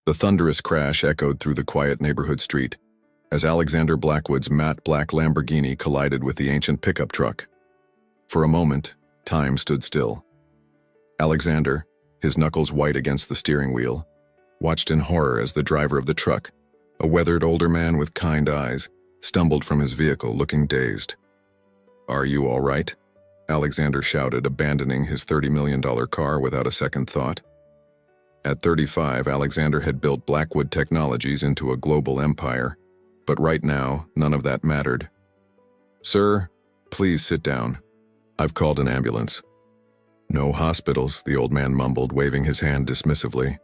The thunderous crash echoed through the quiet neighborhood street as Alexander Blackwood's matte black Lamborghini collided with the ancient pickup truck. For a moment, time stood still. Alexander, his knuckles white against the steering wheel, watched in horror as the driver of the truck, a weathered older man with kind eyes, stumbled from his vehicle looking dazed. "Are you all right?" Alexander shouted, abandoning his $30 million car without a second thought. At 35, Alexander had built Blackwood Technologies into a global empire, but right now, none of that mattered. "Sir, please sit down. I've called an ambulance." "No hospitals," the old man mumbled, waving his hand dismissively.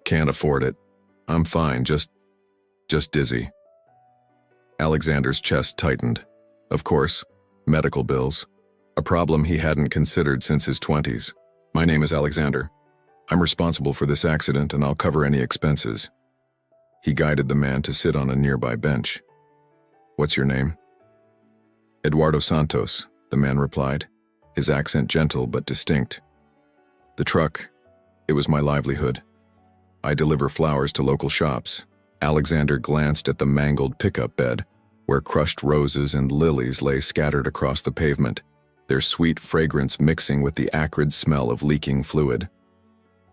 "Can't afford it. I'm fine, just dizzy." Alexander's chest tightened. Of course, medical bills. A problem he hadn't considered since his 20s. "My name is Alexander. I'm responsible for this accident and I'll cover any expenses." He guided the man to sit on a nearby bench. "What's your name?" "Eduardo Santos," the man replied, his accent gentle but distinct. "The truck, it was my livelihood. I deliver flowers to local shops." Alexander glanced at the mangled pickup bed, where crushed roses and lilies lay scattered across the pavement, their sweet fragrance mixing with the acrid smell of leaking fluid.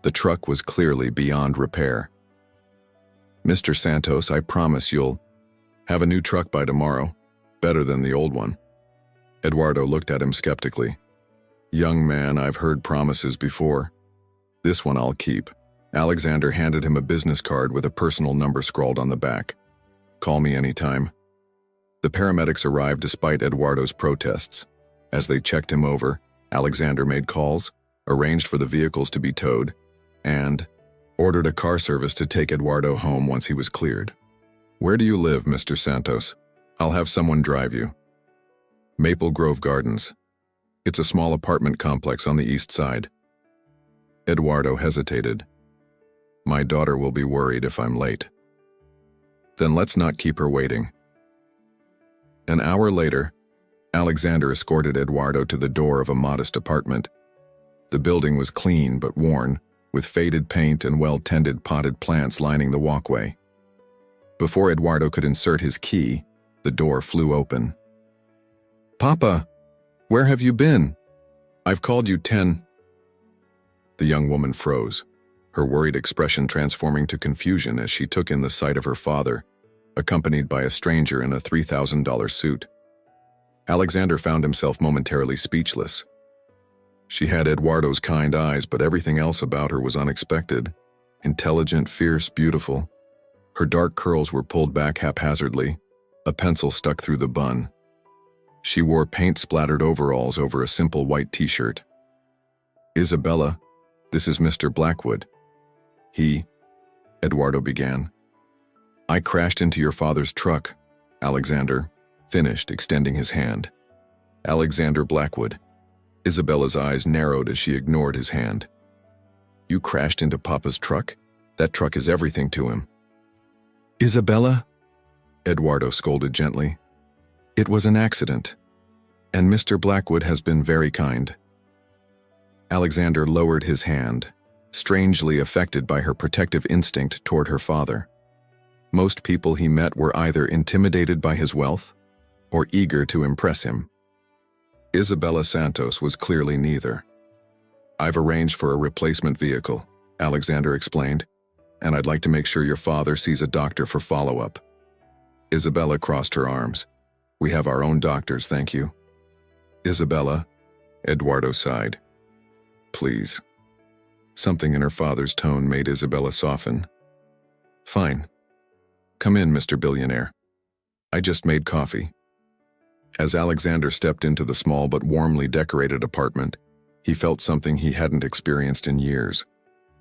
The truck was clearly beyond repair. "Mr. Santos, I promise you'll have a new truck by tomorrow, better than the old one." Eduardo looked at him skeptically. "Young man, I've heard promises before. This one I'll keep." Alexander handed him a business card with a personal number scrawled on the back. "Call me anytime." The paramedics arrived despite Eduardo's protests. As they checked him over, Alexander made calls, arranged for the vehicles to be towed, and ordered a car service to take Eduardo home once he was cleared. "Where do you live, Mr. Santos? I'll have someone drive you." "Maple Grove Gardens. It's a small apartment complex on the east side." Eduardo hesitated. "My daughter will be worried if I'm late." "Then let's not keep her waiting." An hour later, Alexander escorted Eduardo to the door of a modest apartment. The building was clean but worn, with faded paint and well-tended potted plants lining the walkway. Before Eduardo could insert his key, the door flew open. "Papa, where have you been? I've called you 10." The young woman froze, her worried expression transforming to confusion as she took in the sight of her father, accompanied by a stranger in a $3,000 suit. Alexander found himself momentarily speechless. She had Eduardo's kind eyes, but everything else about her was unexpected. Intelligent, fierce, beautiful. Her dark curls were pulled back haphazardly, a pencil stuck through the bun. She wore paint-splattered overalls over a simple white t-shirt. "Isabella, this is Mr. Blackwood." Eduardo began. "I crashed into your father's truck," Alexander finished, extending his hand. "Alexander Blackwood." Isabella's eyes narrowed as she ignored his hand. "You crashed into Papa's truck? That truck is everything to him." "Isabella," Eduardo scolded gently, "it was an accident, and Mr. Blackwood has been very kind." Alexander lowered his hand, strangely affected by her protective instinct toward her father. Most people he met were either intimidated by his wealth or eager to impress him. Isabella Santos was clearly neither. "I've arranged for a replacement vehicle," Alexander explained, "and I'd like to make sure your father sees a doctor for follow-up." Isabella crossed her arms. "We have our own doctors, thank you." "Isabella," Eduardo sighed. "Please." Something in her father's tone made Isabella soften. "Fine. Come in, Mr. Billionaire. I just made coffee." As Alexander stepped into the small but warmly decorated apartment, he felt something he hadn't experienced in years,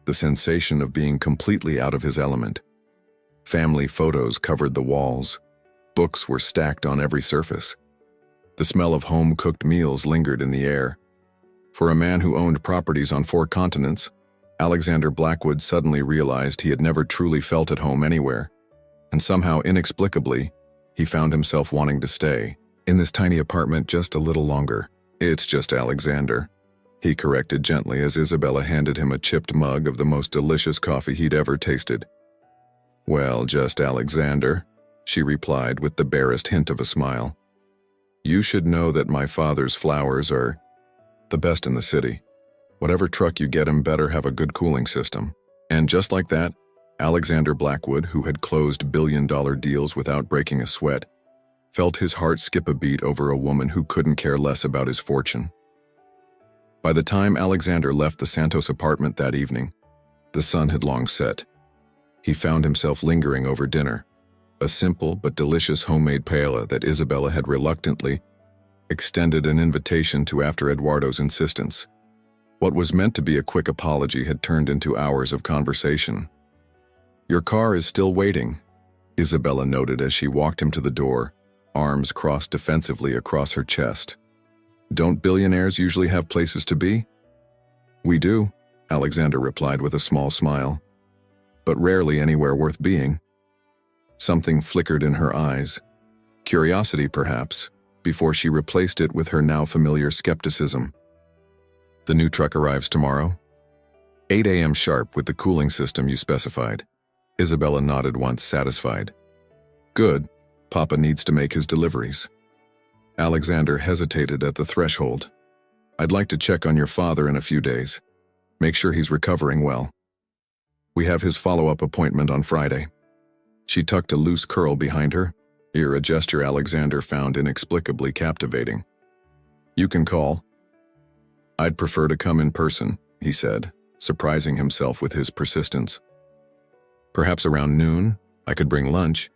the sensation of being completely out of his element. Family photos covered the walls. Books were stacked on every surface. The smell of home-cooked meals lingered in the air. For a man who owned properties on 4 continents, Alexander Blackwood suddenly realized he had never truly felt at home anywhere, and somehow inexplicably, he found himself wanting to stay in this tiny apartment just a little longer. "It's just Alexander," he corrected gently as Isabella handed him a chipped mug of the most delicious coffee he'd ever tasted. "Well, just Alexander," she replied with the barest hint of a smile. "You should know that my father's flowers are the best in the city. Whatever truck you get him better have a good cooling system." And just like that, Alexander Blackwood, who had closed billion-dollar deals without breaking a sweat, felt his heart skip a beat over a woman who couldn't care less about his fortune. By the time Alexander left the Santos apartment that evening, the sun had long set. He found himself lingering over dinner, a simple but delicious homemade paella that Isabella had reluctantly extended an invitation to after Eduardo's insistence. What was meant to be a quick apology had turned into hours of conversation. "Your car is still waiting," Isabella noted as she walked him to the door, arms crossed defensively across her chest. "Don't billionaires usually have places to be?" "We do," Alexander replied with a small smile, "but rarely anywhere worth being." Something flickered in her eyes. Curiosity, perhaps, before she replaced it with her now familiar skepticism. "The new truck arrives tomorrow?" 8 a.m. sharp with the cooling system you specified." Isabella nodded once, satisfied. "Good. Papa needs to make his deliveries." Alexander hesitated at the threshold. "I'd like to check on your father in a few days. Make sure he's recovering well. We have his follow-up appointment on Friday." She tucked a loose curl behind her, a gesture Alexander found inexplicably captivating. "You can call." "I'd prefer to come in person," he said, surprising himself with his persistence. "Perhaps around noon, I could bring lunch."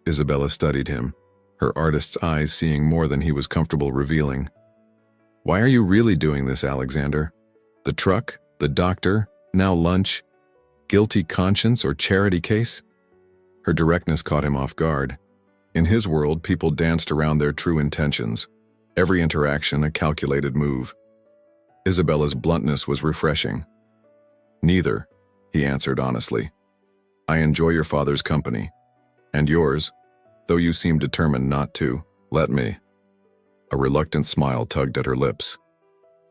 Isabella studied him, her artist's eyes seeing more than he was comfortable revealing. "Why are you really doing this, Alexander? The truck, the doctor, now lunch, guilty conscience or charity case?" Her directness caught him off guard. In his world, people danced around their true intentions, every interaction a calculated move. Isabella's bluntness was refreshing. "Neither," he answered honestly. "I enjoy your father's company. And yours, though you seem determined not to. Let me." A reluctant smile tugged at her lips.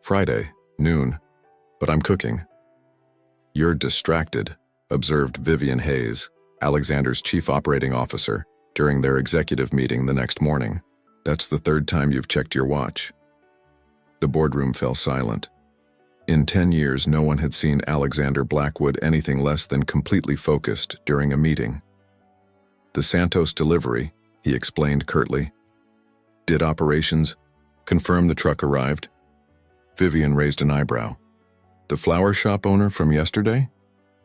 "Friday, noon, but I'm cooking." "You're distracted," observed Vivian Hayes, Alexander's chief operating officer, during their executive meeting the next morning. "That's the third time you've checked your watch." The boardroom fell silent. In 10 years, no one had seen Alexander Blackwood anything less than completely focused during a meeting. "The Santos delivery," he explained curtly. "Did operations confirm the truck arrived?" Vivian raised an eyebrow. "The flower shop owner from yesterday?"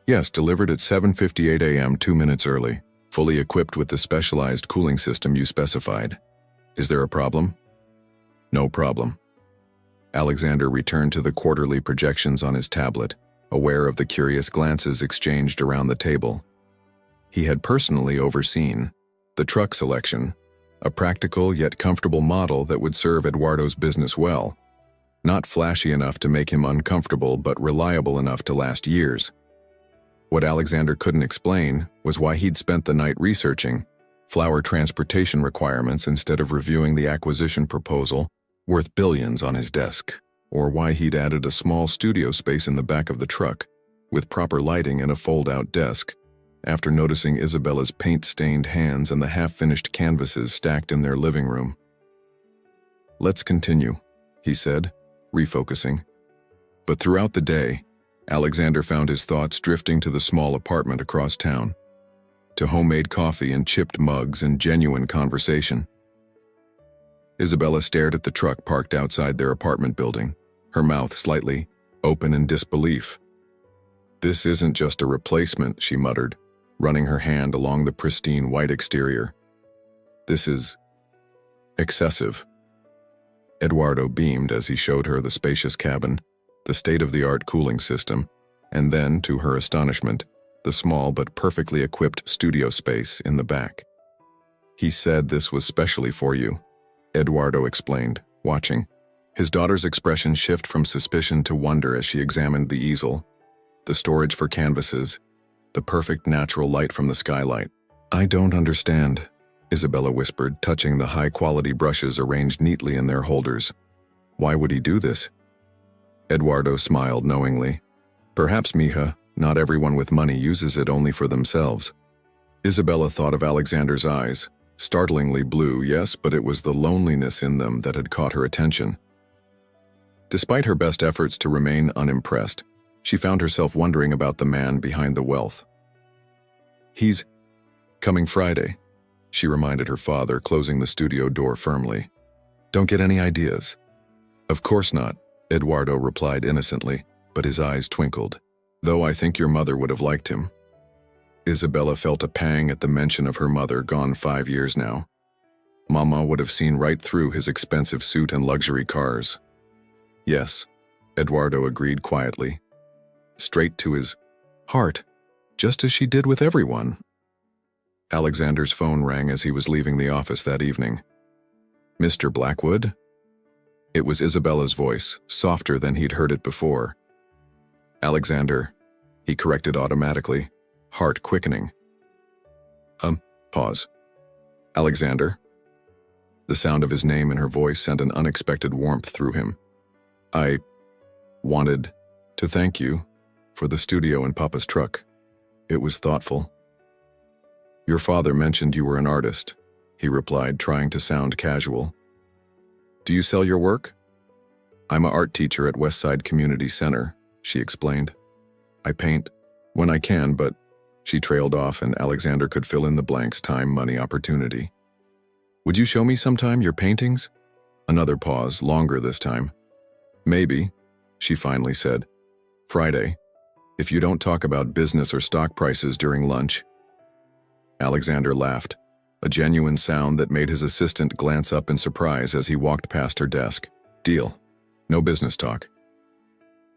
"Yes, delivered at 7:58 a.m., 2 minutes early, fully equipped with the specialized cooling system you specified. Is there a problem?" "No problem." Alexander returned to the quarterly projections on his tablet, aware of the curious glances exchanged around the table. He had personally overseen the truck selection, a practical yet comfortable model that would serve Eduardo's business well, not flashy enough to make him uncomfortable but reliable enough to last years. What Alexander couldn't explain was why he'd spent the night researching flower transportation requirements instead of reviewing the acquisition proposal worth billions on his desk, or why he'd added a small studio space in the back of the truck, with proper lighting and a fold-out desk, after noticing Isabella's paint-stained hands and the half-finished canvases stacked in their living room. "Let's continue," he said, refocusing. But throughout the day, Alexander found his thoughts drifting to the small apartment across town, to homemade coffee and chipped mugs and genuine conversation. Isabella stared at the truck parked outside their apartment building, her mouth slightly open in disbelief. "This isn't just a replacement," she muttered, running her hand along the pristine white exterior. "This is excessive." Eduardo beamed as he showed her the spacious cabin, the state-of-the-art cooling system, and then, to her astonishment, the small but perfectly equipped studio space in the back. "He said this was specially for you," Eduardo explained, watching. His daughter's expression shift from suspicion to wonder as she examined the easel, the storage for canvases, the perfect natural light from the skylight. "I don't understand," Isabella whispered, touching the high-quality brushes arranged neatly in their holders. "Why would he do this?" Eduardo smiled knowingly. "Perhaps, mija, not everyone with money uses it only for themselves. Isabella thought of Alexander's eyes, startlingly blue, yes, but it was the loneliness in them that had caught her attention. Despite her best efforts to remain unimpressed, she found herself wondering about the man behind the wealth. "He's coming Friday," she reminded her father, closing the studio door firmly. "Don't get any ideas." "Of course not," Eduardo replied innocently, but his eyes twinkled. "Though I think your mother would have liked him." Isabella felt a pang at the mention of her mother, gone 5 years now. Mama would have seen right through his expensive suit and luxury cars. "Yes," Eduardo agreed quietly. Straight to his heart, just as she did with everyone. Alexander's phone rang as he was leaving the office that evening. "Mr. Blackwood?" It was Isabella's voice, softer than he'd heard it before. "Alexander," he corrected automatically, heart quickening. Pause. "Alexander?" The sound of his name in her voice sent an unexpected warmth through him. "I wanted to thank you for the studio in Papa's truck." It was thoughtful. "Your father mentioned you were an artist," he replied, trying to sound casual. "Do you sell your work?" "I'm an art teacher at Westside Community Center," she explained. "I paint when I can, but..." She trailed off, and Alexander could fill in the blanks: time, money, opportunity. "Would you show me sometime your paintings?" Another pause, longer this time. "Maybe," she finally said. "Friday, if you don't talk about business or stock prices during lunch." Alexander laughed, a genuine sound that made his assistant glance up in surprise as he walked past her desk. "Deal. No business talk."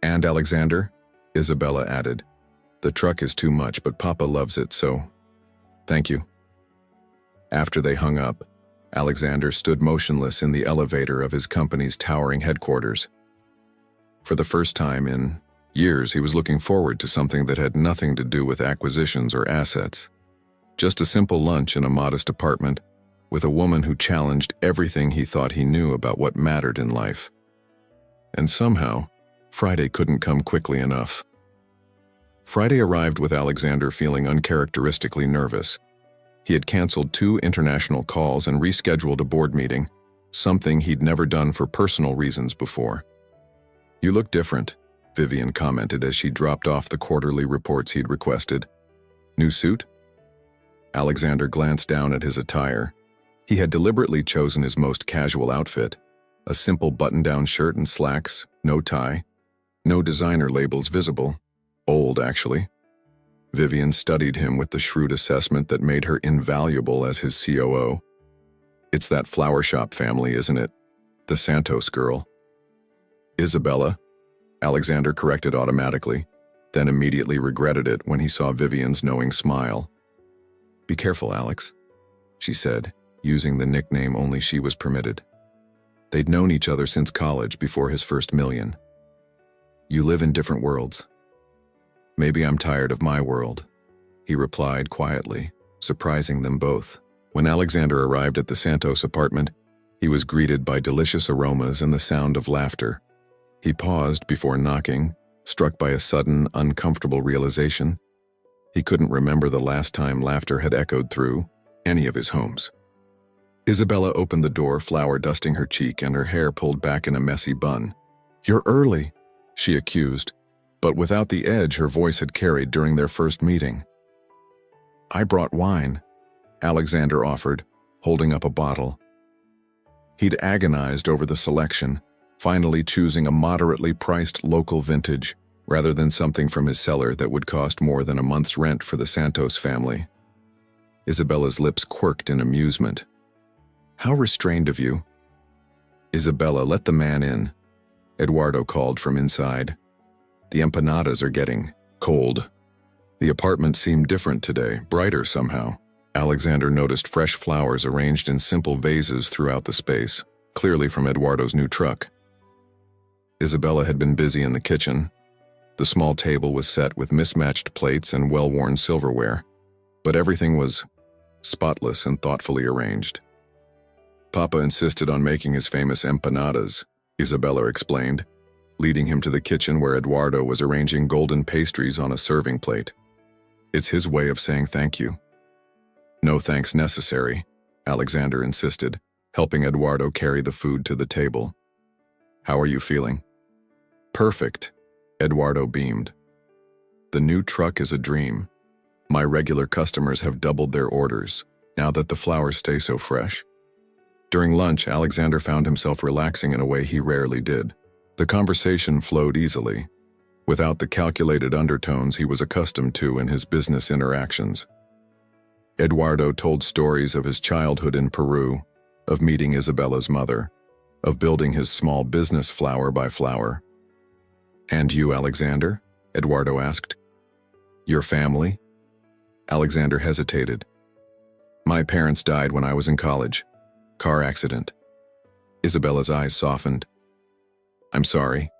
"And Alexander," Isabella added, "the truck is too much, but Papa loves it, so thank you." After they hung up, Alexander stood motionless in the elevator of his company's towering headquarters. For the first time in years, he was looking forward to something that had nothing to do with acquisitions or assets. Just a simple lunch in a modest apartment with a woman who challenged everything he thought he knew about what mattered in life. And somehow, Friday couldn't come quickly enough. Friday arrived with Alexander feeling uncharacteristically nervous. He had canceled 2 international calls and rescheduled a board meeting, something he'd never done for personal reasons before. "You look different," Vivian commented as she dropped off the quarterly reports he'd requested. "New suit?" Alexander glanced down at his attire. He had deliberately chosen his most casual outfit, a simple button-down shirt and slacks, no tie, no designer labels visible. Old, actually. Vivian studied him with the shrewd assessment that made her invaluable as his COO. "It's that flower shop family, isn't it? The Santos girl." "Isabella," Alexander corrected automatically, then immediately regretted it when he saw Vivian's knowing smile. "Be careful, Alex," she said, using the nickname only she was permitted. They'd known each other since college, before his first million. "You live in different worlds." "Maybe I'm tired of my world," he replied quietly, surprising them both. When Alexander arrived at the Santos apartment, he was greeted by delicious aromas and the sound of laughter. He paused before knocking, struck by a sudden, uncomfortable realization. He couldn't remember the last time laughter had echoed through any of his homes. Isabella opened the door, flour dusting her cheek and her hair pulled back in a messy bun. "You're early," she accused, but without the edge her voice had carried during their first meeting. "I brought wine," Alexander offered, holding up a bottle. He'd agonized over the selection, finally choosing a moderately priced local vintage rather than something from his cellar that would cost more than a month's rent for the Santos family. Isabella's lips quirked in amusement. "How restrained of you." "Isabella, let the man in," Eduardo called from inside. "The empanadas are getting cold." The apartment seemed different today, brighter somehow. Alexander noticed fresh flowers arranged in simple vases throughout the space, clearly from Eduardo's new truck. Isabella had been busy in the kitchen. The small table was set with mismatched plates and well-worn silverware, but everything was spotless and thoughtfully arranged. "Papa insisted on making his famous empanadas," Isabella explained, leading him to the kitchen where Eduardo was arranging golden pastries on a serving plate. "It's his way of saying thank you." No thanks necessary, Alexander insisted, helping Eduardo carry the food to the table. How are you feeling? Perfect, Eduardo beamed. The new truck is a dream. My regular customers have doubled their orders, now that the flowers stay so fresh. During lunch, Alexander found himself relaxing in a way he rarely did. The conversation flowed easily, without the calculated undertones he was accustomed to in his business interactions. Eduardo told stories of his childhood in Peru, of meeting Isabella's mother, of building his small business flower by flower. And you, Alexander? Eduardo asked. Your family? Alexander hesitated. My parents died when I was in college. Car accident. Isabella's eyes softened. I'm sorry.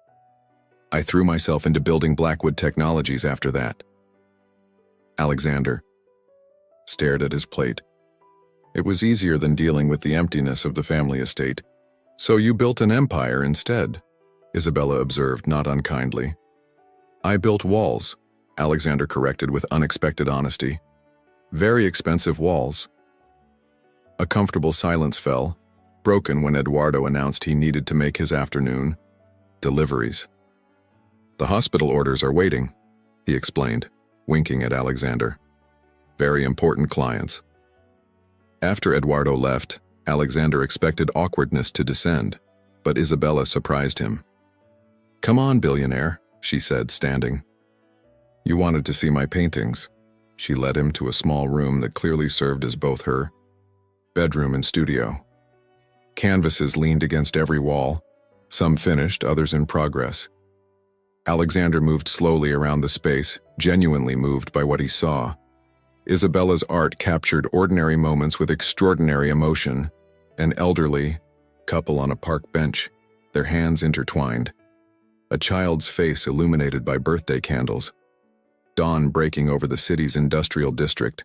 I threw myself into building Blackwood Technologies after that. Alexander stared at his plate. It was easier than dealing with the emptiness of the family estate. So you built an empire instead, Isabella observed, not unkindly. I built walls, Alexander corrected with unexpected honesty. Very expensive walls. A comfortable silence fell, broken when Eduardo announced he needed to make his afternoon deliveries. The hospital orders are waiting, he explained, winking at Alexander. Very important clients. After Eduardo left, Alexander expected awkwardness to descend, but Isabella surprised him. Come on, billionaire, she said, standing. You wanted to see my paintings. She led him to a small room that clearly served as both her bedroom and studio. Canvases leaned against every wall, some finished, others in progress. Alexander moved slowly around the space, genuinely moved by what he saw. Isabella's art captured ordinary moments with extraordinary emotion. An elderly couple on a park bench, their hands intertwined. A child's face illuminated by birthday candles. Dawn breaking over the city's industrial district.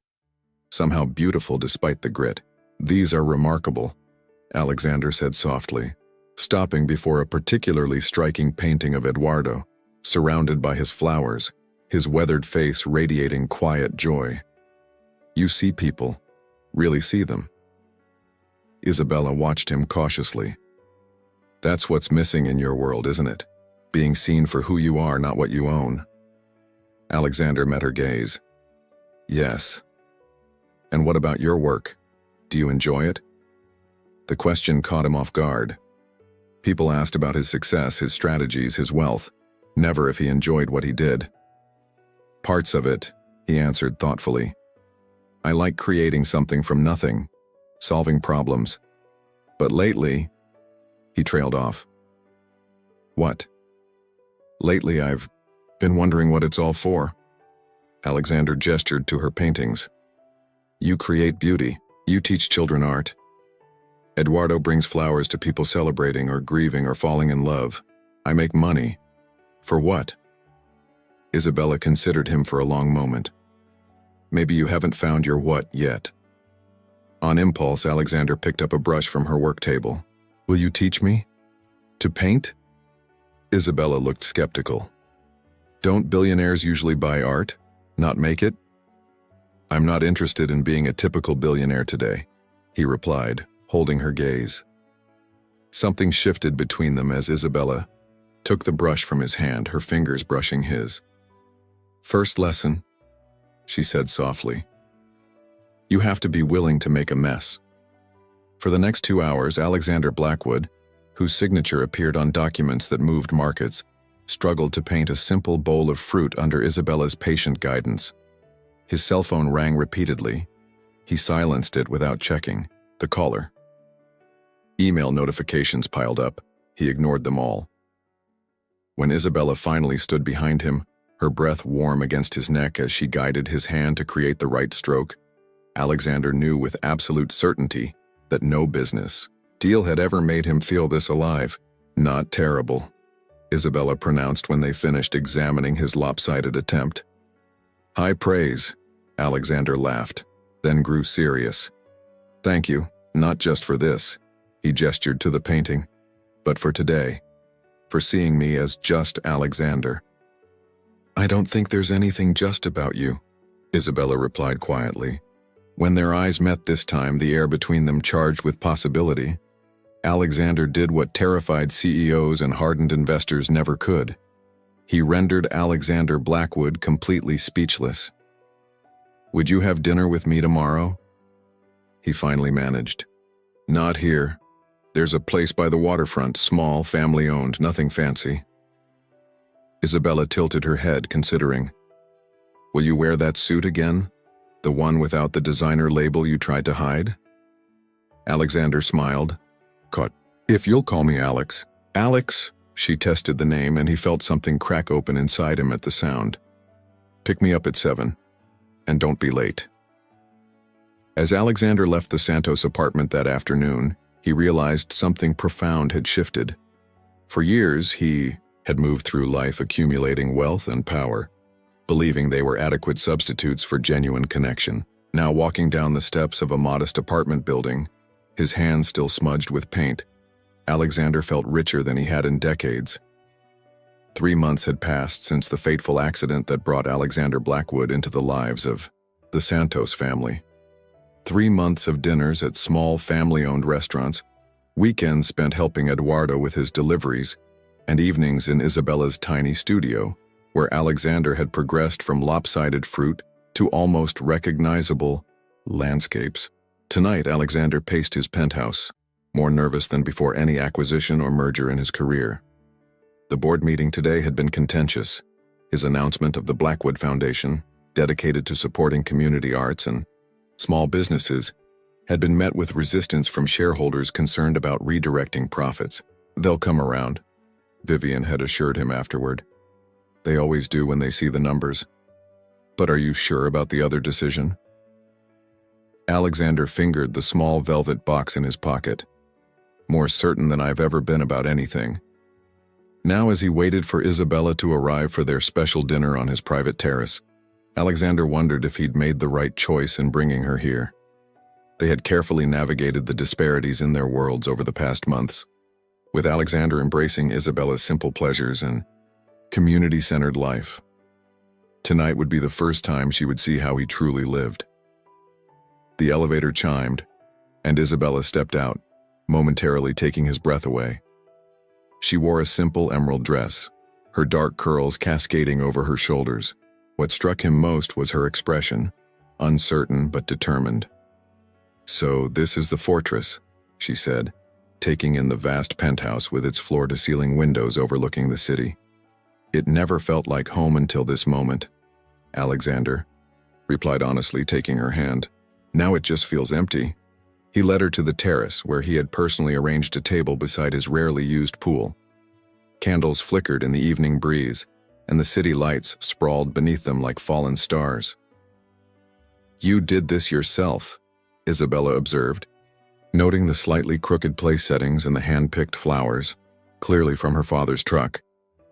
Somehow beautiful despite the grit. These are remarkable, Alexander said softly, stopping before a particularly striking painting of Eduardo, surrounded by his flowers, his weathered face radiating quiet joy. You see people, really see them. Isabella watched him cautiously. That's what's missing in your world, isn't it? Being seen for who you are, not what you own. Alexander met her gaze. Yes. And what about your work? Do you enjoy it? The question caught him off guard. People asked about his success, his strategies, his wealth, never if he enjoyed what he did. Parts of it, he answered thoughtfully. I like creating something from nothing, solving problems. But lately, he trailed off. What? Lately, I've been wondering what it's all for. Alexander gestured to her paintings. You create beauty. You teach children art. Eduardo brings flowers to people celebrating or grieving or falling in love. I make money. For what? Isabella considered him for a long moment. Maybe you haven't found your what yet. On impulse, Alexander picked up a brush from her work table. Will you teach me? To paint? Isabella looked skeptical. Don't billionaires usually buy art, not make it? I'm not interested in being a typical billionaire today, he replied, holding her gaze. Something shifted between them as Isabella took the brush from his hand, her fingers brushing his. First lesson, she said softly. You have to be willing to make a mess. For the next 2 hours, Alexander Blackwood, whose signature appeared on documents that moved markets, struggled to paint a simple bowl of fruit under Isabella's patient guidance. His cell phone rang repeatedly. He silenced it without checking the caller. Email notifications piled up. He ignored them all. When Isabella finally stood behind him, her breath warm against his neck as she guided his hand to create the right stroke, Alexander knew with absolute certainty that no business deal had ever made him feel this alive. Not terrible, Isabella pronounced when they finished examining his lopsided attempt. High praise, Alexander laughed, then grew serious. Thank you, not just for this, he gestured to the painting, but for today, for seeing me as just Alexander. I don't think there's anything just about you, Isabella replied quietly. When their eyes met this time, the air between them charged with possibility. Alexander did what terrified CEOs and hardened investors never could. He rendered Alexander Blackwood completely speechless. "Would you have dinner with me tomorrow?" He finally managed. "Not here. There's a place by the waterfront, small, family-owned, nothing fancy." Isabella tilted her head, considering. "Will you wear that suit again? The one without the designer label you tried to hide?" Alexander smiled. "Caught. If you'll call me Alex." "Alex," she tested the name, and he felt something crack open inside him at the sound. "Pick me up at 7. And don't be late." As Alexander left the Santos apartment that afternoon, he realized something profound had shifted. For years, he had moved through life accumulating wealth and power, believing they were adequate substitutes for genuine connection. Now walking down the steps of a modest apartment building, his hands still smudged with paint, Alexander felt richer than he had in decades. 3 months had passed since the fateful accident that brought Alexander Blackwood into the lives of the Santos family. 3 months of dinners at small family-owned restaurants, weekends spent helping Eduardo with his deliveries, and evenings in Isabella's tiny studio, where Alexander had progressed from lopsided fruit to almost recognizable landscapes. Tonight, Alexander paced his penthouse, more nervous than before any acquisition or merger in his career. The board meeting today had been contentious. His announcement of the Blackwood Foundation, dedicated to supporting community arts and small businesses, had been met with resistance from shareholders concerned about redirecting profits. "They'll come around," Vivian had assured him afterward. "They always do when they see the numbers." "But are you sure about the other decision?" Alexander fingered the small velvet box in his pocket. "More certain than I've ever been about anything." Now, as he waited for Isabella to arrive for their special dinner on his private terrace, Alexander wondered if he'd made the right choice in bringing her here. They had carefully navigated the disparities in their worlds over the past months, with Alexander embracing Isabella's simple pleasures and community-centered life. Tonight would be the first time she would see how he truly lived. The elevator chimed, and Isabella stepped out, momentarily taking his breath away. She wore a simple emerald dress, her dark curls cascading over her shoulders. What struck him most was her expression, uncertain but determined. "So this is the fortress," she said, taking in the vast penthouse with its floor-to-ceiling windows overlooking the city. "It never felt like home until this moment," Alexander replied honestly, taking her hand. "Now it just feels empty." He led her to the terrace, where he had personally arranged a table beside his rarely used pool. Candles flickered in the evening breeze, and the city lights sprawled beneath them like fallen stars. "You did this yourself," Isabella observed, noting the slightly crooked place settings and the hand-picked flowers, clearly from her father's truck,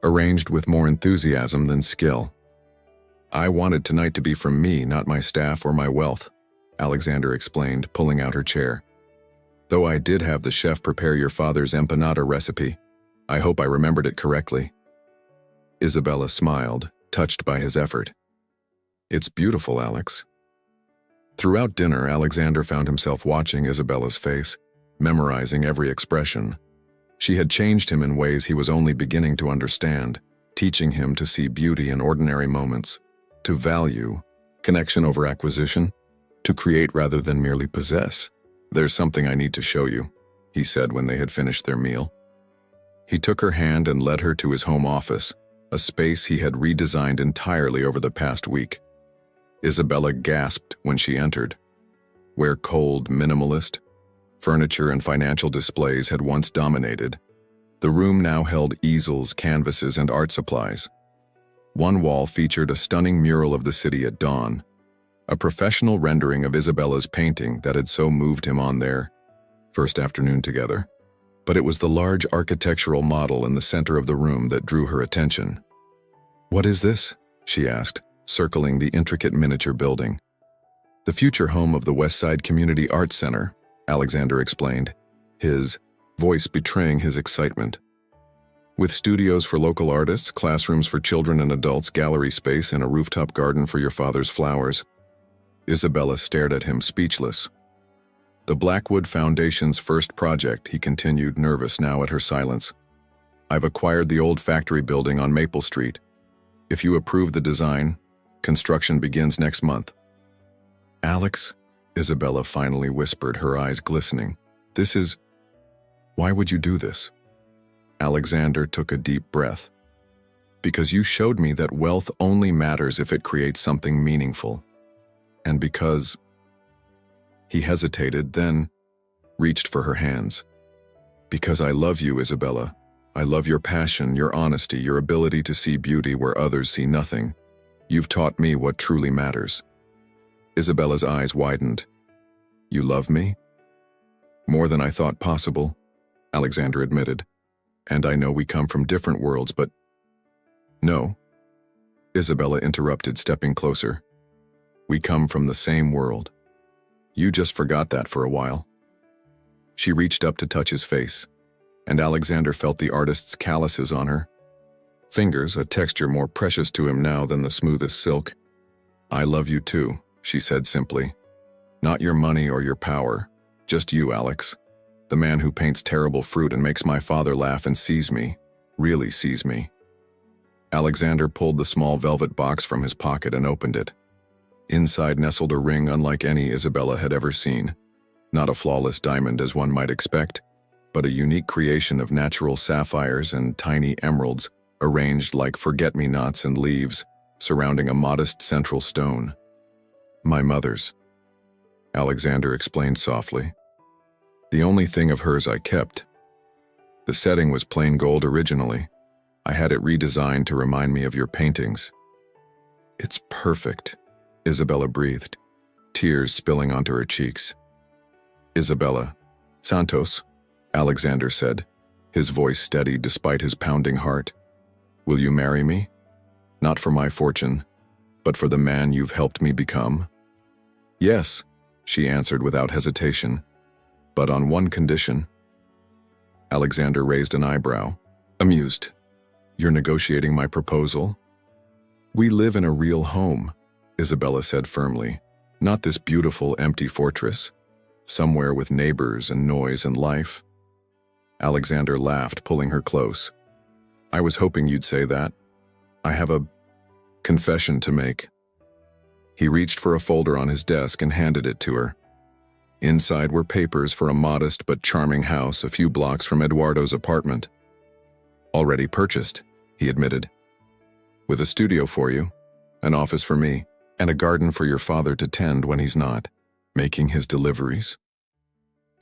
arranged with more enthusiasm than skill. "I wanted tonight to be from me, not my staff or my wealth," Alexander explained, pulling out her chair. "Though I did have the chef prepare your father's empanada recipe. I hope I remembered it correctly." Isabella smiled, touched by his effort. "It's beautiful, Alex." Throughout dinner, Alexander found himself watching Isabella's face, memorizing every expression. She had changed him in ways he was only beginning to understand, teaching him to see beauty in ordinary moments, to value connection over acquisition, to create rather than merely possess. "There's something I need to show you," he said when they had finished their meal. He took her hand and led her to his home office, a space he had redesigned entirely over the past week. Isabella gasped when she entered. Where cold, minimalist furniture and financial displays had once dominated, the room now held easels, canvases, and art supplies. One wall featured a stunning mural of the city at dawn, a professional rendering of Isabella's painting that had so moved him on their first afternoon together. But it was the large architectural model in the center of the room that drew her attention. "What is this?" she asked, circling the intricate miniature building. "The future home of the Westside Community Arts Center," Alexander explained, his voice betraying his excitement. "With studios for local artists, classrooms for children and adults, gallery space, and a rooftop garden for your father's flowers." Isabella stared at him, speechless. The Blackwood Foundation's first project, he continued, nervous now at her silence. I've acquired the old factory building on Maple Street. If you approve the design, construction begins next month. Alex, Isabella finally whispered, her eyes glistening. This is... Why would you do this? Alexander took a deep breath. Because you showed me that wealth only matters if it creates something meaningful. And because... He hesitated, then reached for her hands. Because I love you, Isabella. I love your passion, your honesty, your ability to see beauty where others see nothing. You've taught me what truly matters. Isabella's eyes widened. You love me? More than I thought possible, Alexander admitted. And I know we come from different worlds, but... No, Isabella interrupted, stepping closer. We come from the same world. You just forgot that for a while. She reached up to touch his face, and Alexander felt the artist's calluses on her fingers, a texture more precious to him now than the smoothest silk. I love you too, she said simply. Not your money or your power, just you, Alex. The man who paints terrible fruit and makes my father laugh and sees me, really sees me. Alexander pulled the small velvet box from his pocket and opened it. Inside nestled a ring unlike any Isabella had ever seen. Not a flawless diamond as one might expect, but a unique creation of natural sapphires and tiny emeralds arranged like forget-me-nots and leaves surrounding a modest central stone. My mother's, Alexander explained softly. The only thing of hers I kept. The setting was plain gold originally. I had it redesigned to remind me of your paintings. It's perfect, Isabella breathed, tears spilling onto her cheeks. Isabella, Santos, Alexander said, his voice steady despite his pounding heart. Will you marry me? Not for my fortune, but for the man you've helped me become? Yes, she answered without hesitation, but on one condition. Alexander raised an eyebrow, amused. You're negotiating my proposal? We live in a real home, Isabella said firmly, not this beautiful empty fortress, somewhere with neighbors and noise and life. Alexander laughed, pulling her close. I was hoping you'd say that. I have a confession to make. He reached for a folder on his desk and handed it to her. Inside were papers for a modest but charming house a few blocks from Eduardo's apartment. Already purchased, he admitted. With a studio for you, an office for me, and a garden for your father to tend when he's not making his deliveries.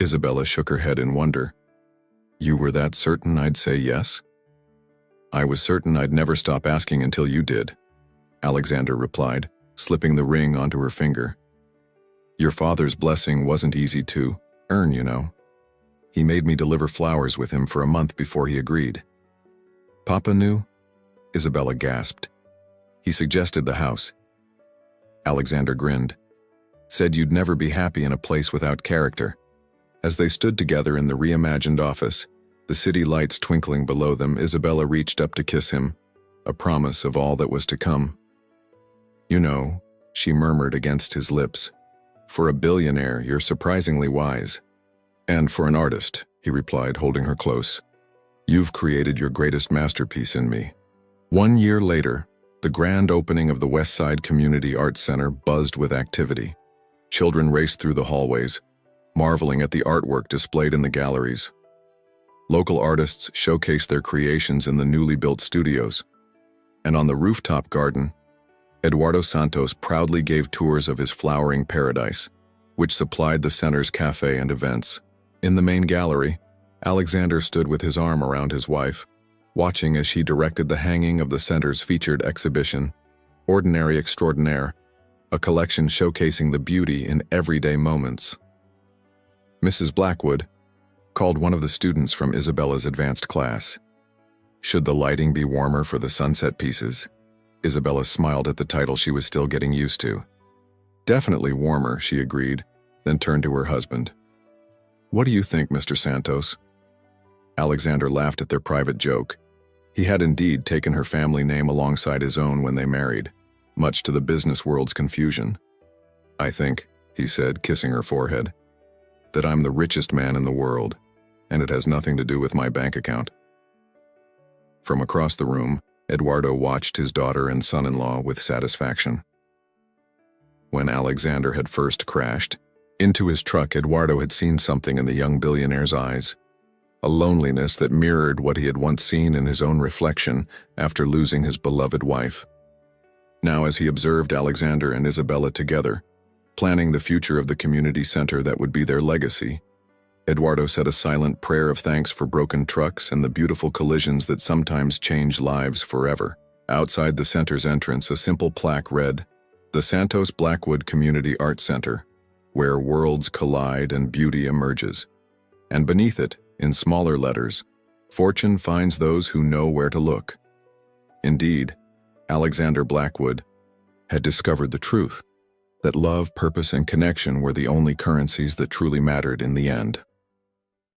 Isabella shook her head in wonder. You were that certain I'd say yes? I was certain I'd never stop asking until you did, Alexander replied, slipping the ring onto her finger. Your father's blessing wasn't easy to earn, you know. He made me deliver flowers with him for a month before he agreed. Papa knew? Isabella gasped. He suggested the house. Alexander grinned. Said you'd never be happy in a place without character. As they stood together in the reimagined office, the city lights twinkling below them, Isabella reached up to kiss him, a promise of all that was to come. You know, she murmured against his lips, for a billionaire, you're surprisingly wise. And for an artist, he replied, holding her close. You've created your greatest masterpiece in me. 1 year later, the grand opening of the West Side Community Arts Center buzzed with activity. Children raced through the hallways, marveling at the artwork displayed in the galleries. Local artists showcased their creations in the newly built studios. And on the rooftop garden, Eduardo Santos proudly gave tours of his flowering paradise, which supplied the center's cafe and events. In the main gallery, Alexander stood with his arm around his wife, watching as she directed the hanging of the center's featured exhibition, Ordinary Extraordinaire, a collection showcasing the beauty in everyday moments. Mrs. Blackwood called one of the students from Isabella's advanced class. Should the lighting be warmer for the sunset pieces? Isabella smiled at the title she was still getting used to. Definitely warmer, she agreed, then turned to her husband. What do you think, Mr. Santos? Alexander laughed at their private joke. He had indeed taken her family name alongside his own when they married, much to the business world's confusion. "I think," he said, kissing her forehead, "that I'm the richest man in the world, and it has nothing to do with my bank account." From across the room, Eduardo watched his daughter and son-in-law with satisfaction. When Alexander had first crashed into his truck, Eduardo had seen something in the young billionaire's eyes, a loneliness that mirrored what he had once seen in his own reflection after losing his beloved wife. Now, as he observed Alexander and Isabella together, planning the future of the community center that would be their legacy, Eduardo said a silent prayer of thanks for broken trucks and the beautiful collisions that sometimes change lives forever. Outside the center's entrance, a simple plaque read, "The Santos Blackwood Community Art Center, where worlds collide and beauty emerges." And beneath it, in smaller letters, "Fortune finds those who know where to look." Indeed, Alexander Blackwood had discovered the truth, that love, purpose, and connection were the only currencies that truly mattered in the end.